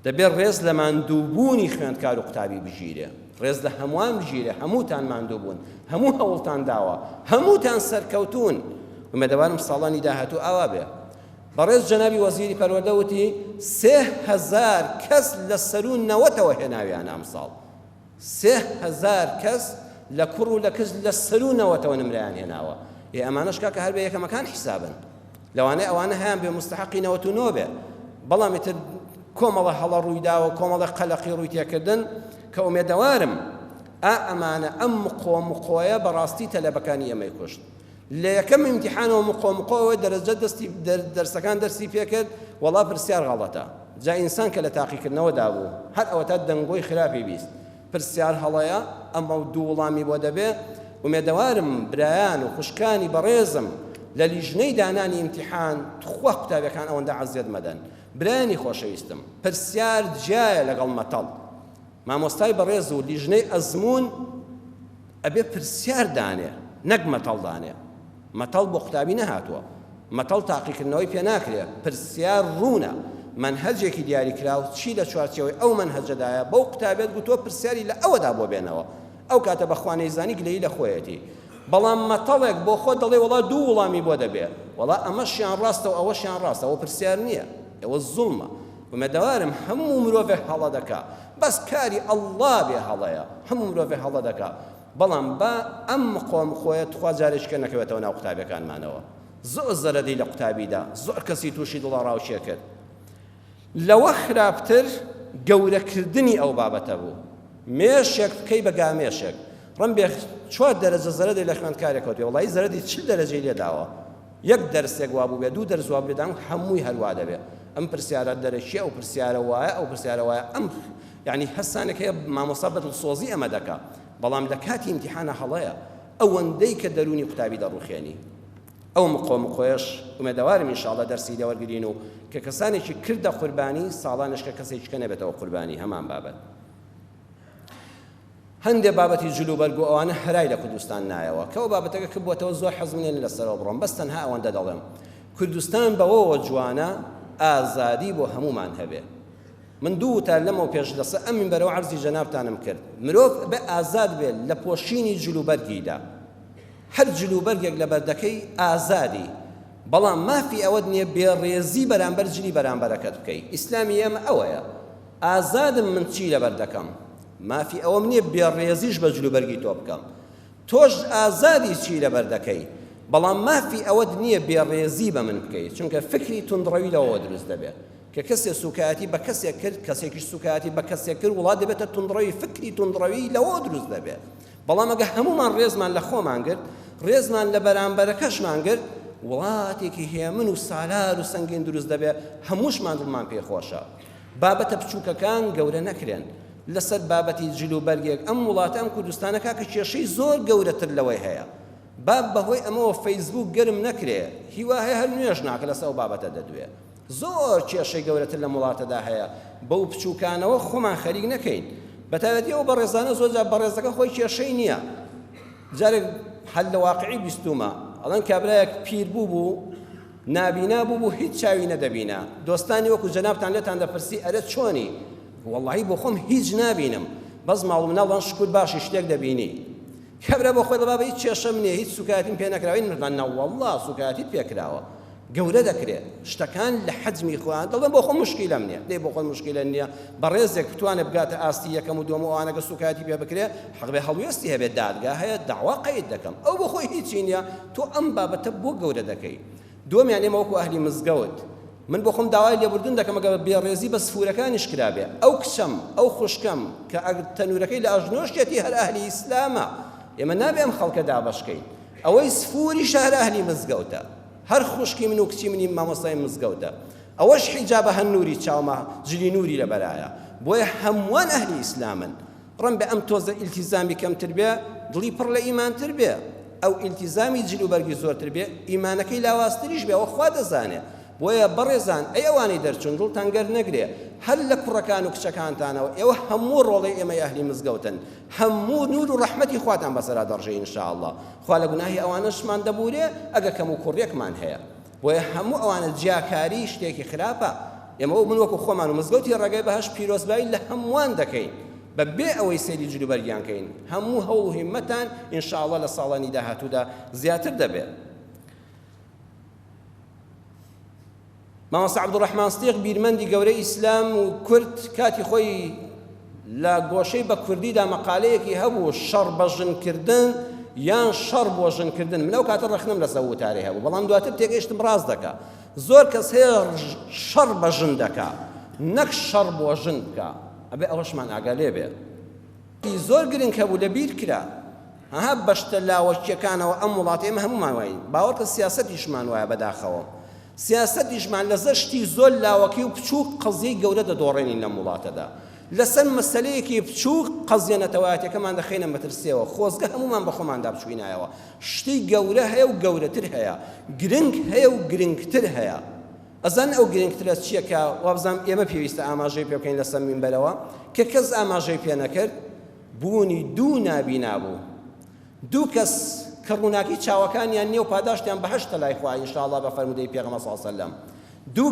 دەبێت ڕێز لە ماندووبوونی خوێندکار و قوتابی بژیرێ، ڕێز لە هەمووان بژیرێ، هەمووتان ماندوو بوون، هەموو هەوڵتان داوە، هەمووتان سەرکەوتون. ومێدەوارم ساڵانی داهاتوو ئاوا بێ. بەڕێز جەنابی وەزیری پەروەردە وتی 3000 کەس لە سەرون نەوەتەوە هێناویان ئەم ساڵ. 3000 کەس لە کوڕ و لە کەس لە سەرون نەوەتەوە نمرەیان هێناوە. ئەمانەش کاکە هەر بە یەکەمەکان حیسابن، لەوانەیە ئەوانە هەیان بێ مستحقی 99 بێ، بەڵام ئیتر کۆمەڵە هەڵە ڕوویداوە، کۆمەڵە قەلەقی ڕووی تێکردن کە ئومێدەوارم ئەمانە ئەم مقۆیە بەڕاستی تەلەبەکانی ئەمەی کوشت. لە یەکەم ئیمتیحانەوە مقۆمقۆەوە دەرەجە دەرسەکان دەرسی پێکرد، وەڵا پرسیار غەڵەتە. جا ئینسان کە لە تاقیکردنەوەدا بوو، هەر ئەوە تا دەنگۆی خراپی بیست، پرسیار هەڵەیە، ئەمە دوو وەڵامی بۆ دەبێ. ئومێدەوارم برایان و خوشکانی بەڕێزم لە لیژنەی دانانی ئیمتیحان خوا قوتابیەکان ئەوەندە عەزیەت مەدەن. برایانی خۆشەویستم، پرسیار جایە لەگەڵ مەتەڵ. مامۆستای بەڕێز و لیژنەی ئەزمون ئەبێ پرسیار دانێ، نەک مەتەڵ دانێ. مەتەڵ بۆ قوتابی نەهاتووە، مەتەڵ تاقیکردنەوەی پێ ناکرێ، پرسیار ڕوونە. منهەجێکی دیاری کراو چی لە چوارچێوەی ئەو منهەجەدایە بەو قوتابێت گوتووە پرسیاری لە ئەوەدا بۆ بێنەوە. ئەو کاتە بەخوانەی زانی گلەیی لە خۆیەتی. بەڵام مەتەڵێک بۆ خۆ دەڵێ وەڵا دوو وەڵامی بۆ دەبێ، وەڵا ئەمەشیان ڕاستە و ئەوەشیان ڕاستە، ئەوە پرسیار نییە، ئەوە زوڵمە. ومێدەوارم هەموو مرۆڤێک هەڵە دەکا، بەس کاری ئەڵڵا بێ هەڵەیە، هەموو مرۆڤێک هەڵە دەکا. بەڵام بە ئەم خۆیە تخوا جارێککە نەکەوێتەوە ناو قوتابیەکانمانەوە. زۆر زەرەدەی لە قوتابیدا، زۆر کەسی تووشی دڵە ڕاوچێ کرد. لەوە خراپتر گەورەکردنی ئەو بابەتە بوو. مێشێک بکەی بە گامێشێک، ڕەم بێ 4 دەرەجە زەرەدەی لە خوێندکارێکەوە دێ، وەڵی زەرەدی 40 دەرەجەی لێداوە. یەک دەرسێک وا بوو بێ، 2 دەرس وا بێدام، هەمووی هەروە دەبێ. ئەم پرسیارە دەرەشیە، ئەو پرسیارە وایە، ئەو پرسیارە وایە. ئەم یعنی هەستانێک هەیە مامۆستا بەدڵسۆزی ئەمە دەکا، بەڵام لە کاتی ئیمتیحانە هەڵەیە ئەوەندەی کە دەرونی قوتابی دەڕوخێنی. ئەو مقۆمقۆیەش ئومێدەوارم ئینشاءڵڵا دەرسی دەوەرگرین و کە کەسانێکی کردە قوربانی، ساڵانش کە کەسێکی نەبێتەوە قوربانی هەمان بابەت. هەندێک بابەتی جلوبەرگ و ئەوانە هەرای لە کوردستان نایەوە کەەوە بابەتەکە کە بووەتەوە زۆر حەزمێن لەسەرەوە بڕۆم بەس تەنها ئەوەندە دەڵێم کوردستان بەوەوە جوانە ئازادی بۆ هەمومان هەبێ من دوو تا لەمەوە پێش لەسەر ئەم منبەرەوە عەرزی جەنابتانم کرد مرۆڤ بە ئازاد بێت لە پۆشینی جلوبەرگیدا هەر جلوبەرگێک لە بەردەکەی ئازادی بەڵام مافی ئەوەت نییە بێڕێزی بەرامبەر جلی بەرامبەرەکەت بکەیت ئیسلامی ئێمە ئەوەیە ئازادم من چی لەبەر دەکەم مافی ئەوەم نییە بێڕێزیش بە جلوبەرگی تۆ بکەم تۆش ئازادی چی لەبەر دەکەی بەڵام مافی ئەوەت نییە بێڕێزی بە من بکەیت چونکە فکری توندڕەوی لەوەوە دروست دەبێت کە کەسێک سوکایەتی بە کەسێک کرد کەسێکیش سوکایەتی بە کەسێک کرد وڵات دەبێتە توندڕەوی فکری توندڕەوی لەوە دروست دەبێت بەڵام ئەگە هەمومان ڕێزمان لە خۆمان گرت ڕێزمان لە بەرامبەرەکەشمان گرت وڵاتێکی هێمن و سالار و سەنگین دروست دەبێت هەمووشمان دڵمان پێخۆشە بابەتە بچووکەکان گەورە نەکرێن لەسەر بابەتی جلوبەرگێک ئەم وڵاتە ئەم کوردستانە کاکە کێشەی زۆر گەورەتر لەوەی هەیە باب بەهۆی ئەمەوە فەیسبوک گەرم نەکرێ هیوا هەیە هەر نوێژ ناکە لەسەر ئەو بابەتە دەدوێ زۆر کێشەی گەورەتر لە وڵاتەدا هەیە بەو بچووکانەوە خۆمان خەریک نەکەین بەتایبەتی ئەو بەڕێزانە زۆرجار بەڕێزەکە خۆی کێشەی نییە جارێک هەل لە واقعی بیستومە ئەڵەن کابرایەک پیر بوو نابینا بوو هیچ چاوی نەدەبینا دۆستانی وەکو جەنابتان لێتان دەپرسی ئەرە چۆنی وەڵڵاهی بۆ خۆم هیچ نابینم بەس ماڵ مناڵان شکوت باشی شتێک دەبینی کابرا بۆ خۆی دەڵا بە هیچ کێشەم نییە هیچ سوکاتیم پێ نەکراوی نە وەڵڵا سوکاتیت پێکراوە گەورە دەکرێت شتەکان لە حەجمی خۆیان دەڵێن بۆ خۆم مشکیلەم نییە دەی بۆ خۆی مشکیلە نییە بەڕێزێک بتوانێت بگاتە ئاستی یەکەم و دووەم و ئەوانەکە سوکاتی پێ بکرێ حەق بێ هەڵوێستی هەبێت دادگا هەیە داوا قەید دەکەم ئەو بۆ خۆی هیچی نییە تۆ ئەم بابەتە بۆ گەورە دەکەی دووەمیان ئێمە وەکو ئەهلی مزگەوت من بۆ خۆم داوای لێبوردن دەکەم ئەگەر بێڕێزی بە سفورەکانیش کرابێ ئەو کچەم ئەو خوشکەم کە تەنورەکەی لە ئەژنۆشتێتی هەر ئەهلی ئیسلامە ئێمە نابێ ئەم خەڵکە دابەشکەین ئەوەی سفوری شەهر ئەهلی مزگەوتە هەر خوشکی من و کچی منی مامۆستای مزگەوتە ئەوەش حیجابە هەر نووری چاومە جلی نووری لەبەرایە بۆیە هەمووان ئەهلی ئیسلامن ڕەن بە ئەم تۆزە ئیلتیزامی کەمتر بێ دڵی پڕ لە ئیمانتر بێ ئەو ئیلتیزامی جلوبەرگی زۆرتر بێ ئیمانەکەی لاواازتریش بێ ئەوە خوا دەزانێ بۆیە بەڕێزان ئەی ئەوانەی دەرچوون دڵتان گەر نەگرێ هەر لە کوڕەکان و کچەکانتانەوە ئێوە هەموو ڕۆڵەی ئێمە ئەهلی مزگەوتن هەموو نور و ڕەحمەتی خواتان بەسەرا دەڕژێ ئینشاءالله خوا لە گوناهی ئەوانەشمان دەبورێ ئەگە کەم و کوڕێکمان هەیە بۆیە هەموو ئەوانە جیاکاری شتێکی خراپە ئێمە من وەکو خۆمان و مزگەوتی ڕێگای بەهەش پیرۆزبایی لە هەمووان دەکەین بەبێ ئەوەی سەیری جلوبەرگیان کەین هەموو هەوڵ و هیممەتان ئینشاءالله لە ساڵانی داهاتوودا زیاتر دەبێت مامۆستا عەبدوڕەحمان ستیق بیرمەندی گەورەی ئیسلام و کورد کاتی خۆی لە گۆشەی بە کوردیدا مەقالەیەکی هەبوو شەڕ بە ژنکردن یان شەڕ بۆ ژنکردن منەو کاتە ڕەخنم لەسەر وتارێ هەبوو بەڵام دواتر تێگەیشتم ڕاست دەکا زۆر کەس هەیە شەڕ بە ژن دەکا نەک شەڕ بۆ ژن بکە ئەبێ ئەوەشمان ئاگا لێ بێ زۆر گرنگ هەبوو لە بیر کرا هەها بەشتە لاوەکیەکانەوە ئەم وڵاتی ئێمە هەمومان وایین باوەڕ کە سیاسەتیشمان وایە بەداخەوە سیاسەتیشمان لەسەر شتی زۆر لاوەکی و بچووک قەزیەی گەورە دەدۆڕێنین لەم وڵاتەدا لەسەر مەسەلەیەکی بچووک قەزیە نەتەوایەتەکەمان دەخینە مەترسیەوە خۆزگە هەمومان بە خۆماندا بچوینایەوە شتی گەورە هەیە و گەورەتر هەیە گرنگ هەیە و گرنگتر هەیە ئەزان ئەو گرنگترە چییە کە وابزانام ئێمە پێویستە ئاماژەی پێ بکەین لەسەر مینبەرەوە کە کەس ئاماژەی پێ نەکرد بوونی دوو نابینا بوو دوو کەس کە ڕووناکی چاوەکانیان نییە و پاداشتیان بەهەشتە لای خوا ئینشاءالله بە فەرمودەی پێغەمبەر صلی الله علیه وسلم دوو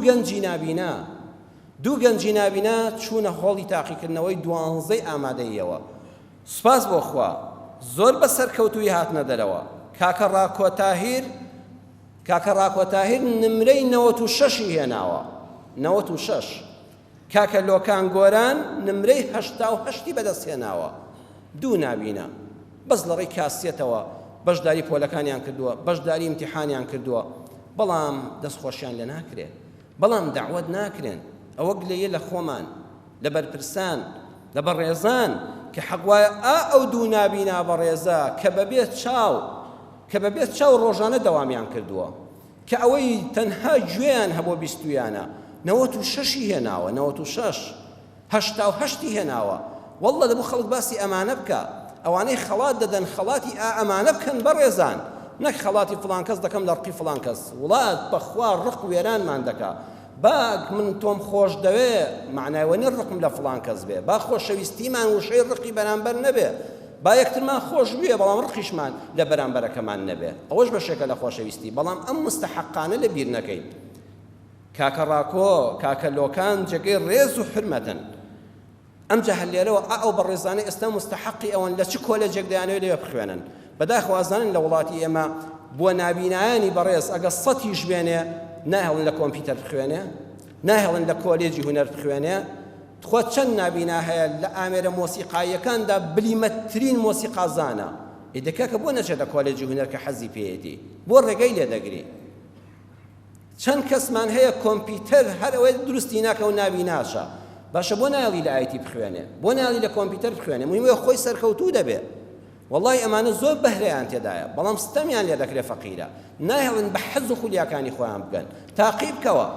گەنجی نابینا چوونە هۆڵی تاقیکردنەوەی 12 ئامادەییەوە سوپاس بۆ خوا زۆر بە سەرکەوتووی هاتنە دەرەوە کاکە ڕاکۆ تاهیر نمرەی 96 هێناوە 96 کاکە لۆکان گۆران نمرەی 88 بەدەستهێناوە دوو نابینا بەس لە ڕێی کاسێتەوە بەشداری پۆلەکانیان کردووە بەشداری امتحانیان کردووە بەڵام دەستخۆشیان لێ ناکرێت بەڵام داوەت ناکرێن ئەوە گلەیە لە خۆمان لە بەرپرسان لە بەڕێزان کە حەقوایە ئەو دوو نابینا بەڕێزە کە بەبێت چاو ڕۆژانە دەوامیان کردووە کە ئەوەی تەنها گوێیان هەبوو بیستویانە 96 هێناوە 96 88 هێناوە وەڵڵە دەبوو خەڵک باسی ئەمانە بکە ئەوانەی خەڵات دەدەن خەڵاتی ئەمانە بکەن بەڕێزان نەک خەڵاتی فڵان کەس دەکەم لە ڕقی فڵان کەس وڵات بەخوا ڕق وێرانمان دەکا باک من تۆم خۆش دەوێ معناوە نی ڕقم لە فڵان کەس بێ با خۆشەویستیمان وشەی ڕقی بەرامبەر نەبێ با یەکترمان خۆش بووە بەڵام ڕقیشمان لە بەرامبەرەکەمان نەبێ ئەوەش بەشێکە لە خۆشەویستی بەڵام ئەم مستەحەقانە لە بیر نەکەین کاکە ڕاکۆ کاکە لۆکان جێگەی ڕێز و حرمەتن ئەم جاهل لێرەوە ئەو بەڕێزانەی ئێستا مستەحەقی ئەوەن لە چ کۆلێجێک دەیانەوێت لێوە بخوێنن بەداخوازانن لە وڵاتی ئێمە بۆ نابینایانی بەڕێز ئەگە 100 بێنێ ناهێڵن لە کۆمپیوتەر بخوێنێ ناهێڵن لە کۆلێجی هونەر بخوێنێ خۆ چەند نابینا هەیە لە ئامێرە مۆسیقاییەکاندا بلیمەترین مۆسیقازانە ئیدەکە بۆ نەچێت لە کۆلێجی هونەر کە حەزی پێیەتی بۆ ڕێگەی لێ دەگری چەند کەسمان هەیە کۆمپیوتەر هەر ئەوەی دروستی ناکە و نابیناشە باشە بۆ ناڵی لە ئایتی بخوێنێ بۆ ناڵی لە کۆمپیوتەر بخوێنێ مهمە خۆی سەرکەوتوو دەبێت والله ئەمانە زۆر بەهرەیان تێدایە بەڵام ستەمیان لێ دەکرێت فەقیرە ناهێڵن بە حەز و خولیاکانی خۆیان بگەن تاقی بکەوە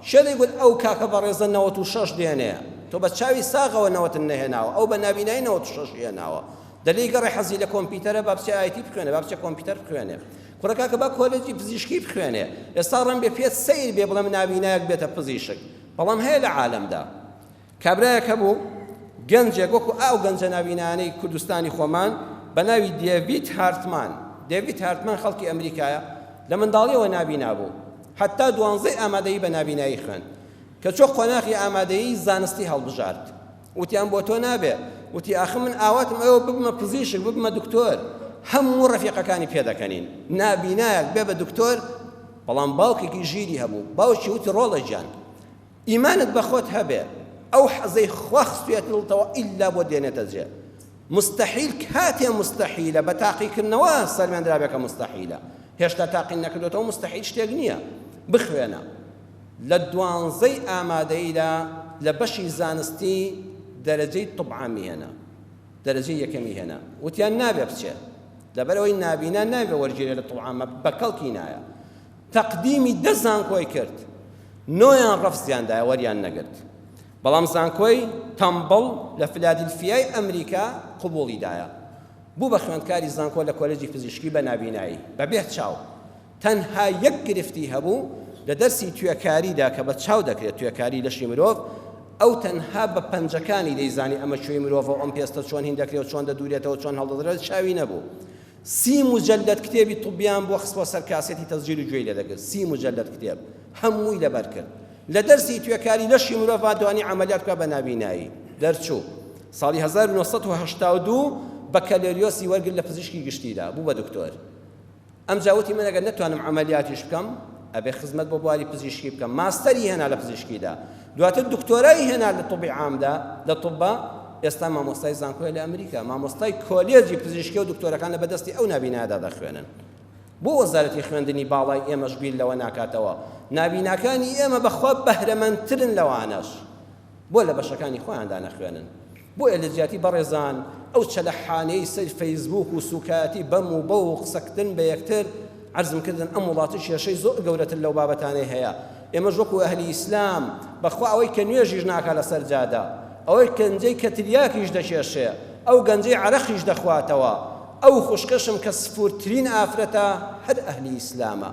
شێدەی گوت ئەو کاکە بەڕێزە 96 دێنێ تۆ بە چاوی ساغەوە 90 نەهێناوە ئەو بە نابینایی 96 هێناوە دەلی گەڕی حەزی لە کۆمپیوتەرە با بچێ ئایتی بخوێنێ با بچێ کۆمپیوتەر بخوێنێ کوڕە کاکە با کۆلێجی پزیشکی بخوێنێ ئێستا ڕەن بێ پێت سەیر بێ بڵێ نابینایەک بێتە پزیشک بەڵام هەیە لە عالەمدا کابرایەک هەبوو گەنجێک وەکو ئاو گەنجە نابینانەی کوردستانی خۆمان بە ناوی دێڤید هارتمان خەڵکی ئەمریکایە لە منداڵیەوە نابینا بوو حتا 12 ئامادەیی بە نابینایی خوێند کە چۆ قۆناغی ئامادەیی زانستی هەڵبژارد وتیان بۆ تۆ نابێ وتی ئاخ من ئاواتم ئەوە ببمە پزیشک ببمە دکتۆر هەموو ڕەفیقەکانی پێدەکەنین نابینایەک بێ بە دکتۆر بەڵام باوکێکی ژیری هەبوو باوکی وتی ڕۆڵە گیان ئیمانت بە خۆت هەبێ ئەو حەزەی خوا خستوێتڵتەوە ئیلا بۆ دێنێتە جێ مستحیل کاتێ مستحیلە بە تاقیکردنەوە سەرمێنرابێکە مستحیلە هێشتا تاقی نەکردوێتەوە مستحیل شتێک نییە بخوێنە لە 12 ئامادەیدا لە بەشی زانستی دەرەجەی طبعامی هێنا دەرەجەی یەکەمی هێنا وتیان نابێ بچێت لەبەرەوەی نابینا نابێ وەرگێرێ لە طبعامە بەکەڵکی نایە تەقدیمی 10 زانکۆی کرد 9 ڕەفزیاندایە وەریان نەگرت بەڵام زانکۆی تەمبڵ لە فیلادلفیای ئەمریکا قبوڵیدایە بوو بە خوێندکاری زانکۆ لە کۆلێجی پزیشکی بە نابینایی بەبێت چاو تەنها یەک گرفتی هەبوو لە دەرسی توێکاریدا کە بە چاو دەکرێت توێکاری لەشی مرۆڤ ئەو تەنها بە پەنجەکانی دەیزانی ئەمە کوێی مرۆڤە ئەم پێستە چۆن هین دەکرێت چۆن دەدورێتەوە چۆن هەڵدەدرێت چاوی نەبوو 30 مجلد کتێبی طبیان بۆ خستوە سەر کاسێتی تەسجیل و گوێی لێ دەگرت 30 مجلد کتێب هەمووی لەبەر کرد لە دەرسی توێکاری لەشی مرۆڤ دوانی عملیات بکە بە نابینایی دەرچوو ساڵی 1982 بەکەلێریۆسی وەرگرت لە پزیشکی گشتیدا بوو بە دکتۆر ئەم جاوتی من ئەگەر نەتوانم عملیاتیش بکەم ئەبێ خزمەت بۆ بواری پزیشکی بکەم ماستەری هێنا لە پزیشکیدا دواتر دکتۆرای هێنا لە طبی عامدا لە طبە ئێستا مامۆستای زانکۆی لە ئەمریکا مامۆستای کۆلێجی پزیشکی و دکتۆرەکان لە بەدەستی ئەو نابینایدا دەخوێنن بۆ وەزارەتی خوێندنی باڵای ئێمەش بیر لەوە ناکاتەوە نابیناکانی ئێمە بەخوا بەهرەمەندترن لەوانەش بۆ لە بەشەکانی خۆیاندا نەخوێنن بۆ ئێلەجیاتی بەڕێزان ئەو چەلەحانەی سەر فەیسبوک و سوکاتی بەم و بە و قسەکردن بە یەکتر عەرزم کردن ئەم وڵاتی کێشەی زۆر گەورەتر لەو بابەتانەی هەیە ئێمەش وەکو ئەهلی ئیسلام بەخوا ئەوەی کە نوێژیش ناکات لەسەر جادە ئەوەی گەنجەی کە تریاکیش دەکێشێ ئەو گەنجەی عەرەقیش دەخواتەوە ئەو خوشکەشم کە سفورترین ئافرەتە هەر ئەهلی ئیسلامە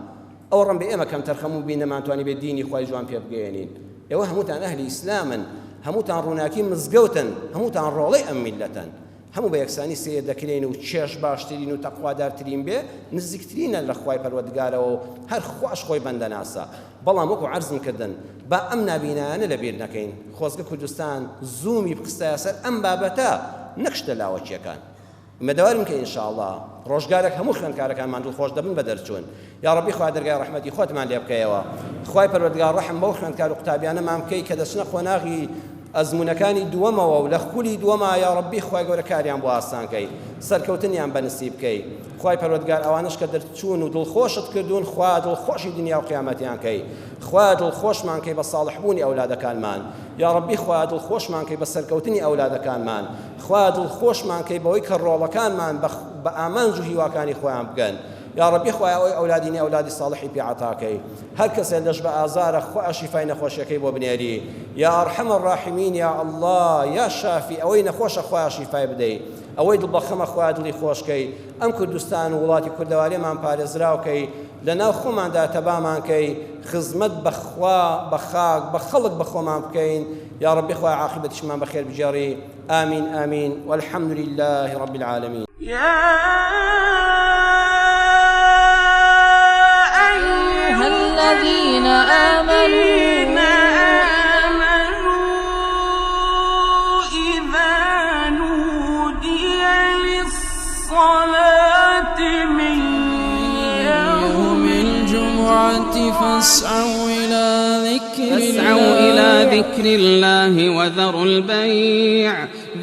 ئەو ڕەن بە ئێمە کەم تەرخەموو بین نەمانتوانی بێت دینی خوای جوان پێ بگەێنین ئێوە هەمووتان ئەهلی ئیسلامن هەمووتان ڕووناکی مزگەوتن هەمووتان ڕۆڵەی ئەم میلەتن هەموو بە یەکسانی سێ دەکرێن و چێش باشترین و تەقوادارترین بێ نزیکترینە لە خوای پەروەردگارەوە و هەر خوش خۆی بەندەناسە بەڵام وەکو عەرزم کردن با ئەم نابینانە لەبیر نەکەین خۆزگە کوردستان زوومی بقستایە سەر ئەم بابەتە نەکشتە لاوەچیەکان مەدەوارم کە ئینشاءالله ڕۆژگارێک هەموو خوێندکارەکانمان دڵخۆش دەبن بە دەرچوون یا ڕەبی خوا دەرگای ڕەحمەتی خۆتمان لێ بکەیەوە خوای پەروەردگار ڕەحم بەو خوێندکار و قوتابیانەمان بکەی کە دەچنە خۆناغی ئەزمونەکانی دووەمەوە و لە خولی دووەمە یا ڕەبی خوای گەورە کاریان بۆ ئاسانکەی سەرکەوتنیان بەنسیب بکەی خوای پەروەردگار ئەوانش کە دەرچوون و دڵخۆشت کردوون خوا دڵخۆشی دنیا و قیامەتیان کەی خوا دڵخۆشمان کەی بە ساڵحبوونی ئەولادەکانمان یا ڕەبی خوا دڵخۆشمان کەی بە سەرکەوتنی ئەولادەکانمان خوا دڵخۆشمان کەی بەوەی کە ڕۆڵەکانمان بە ئامانج و هیواکانی خۆیان بگەن یا ربی خوای ئەوەی ئەولادینی ئەولادی ساڵحی پێ عەتاکەی هەر کەسێک لەش بە ئازارە خوا شیفای نەخۆشیەکەی بۆ بنێری یا ئەرحەم الراحمین یا الله یا شافی ئەوەی نەخۆشە خوا شیفای بدەی ئەوەی دڵبەخەمە خوا دڵی خۆشکەی ئەم کوردستان و وڵاتی کوردەوارێمان پارێزراوکەی لەناو خۆماندا تەبامانکەی خزمەت بەخوا بەخاک بە خەڵک بەخۆمان بکەین یا ربی خوای عاقبەتیشمان بەخێر بجێڕی آمین آمین والحمد لله رب العالمين الذين آمنوا إذا نودي للصلاة من يوم الجمعة فاسعوا إلى ذكر الله وذروا البيع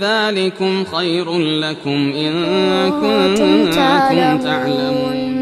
ذلكم خير لكم إن كنتم تعلمون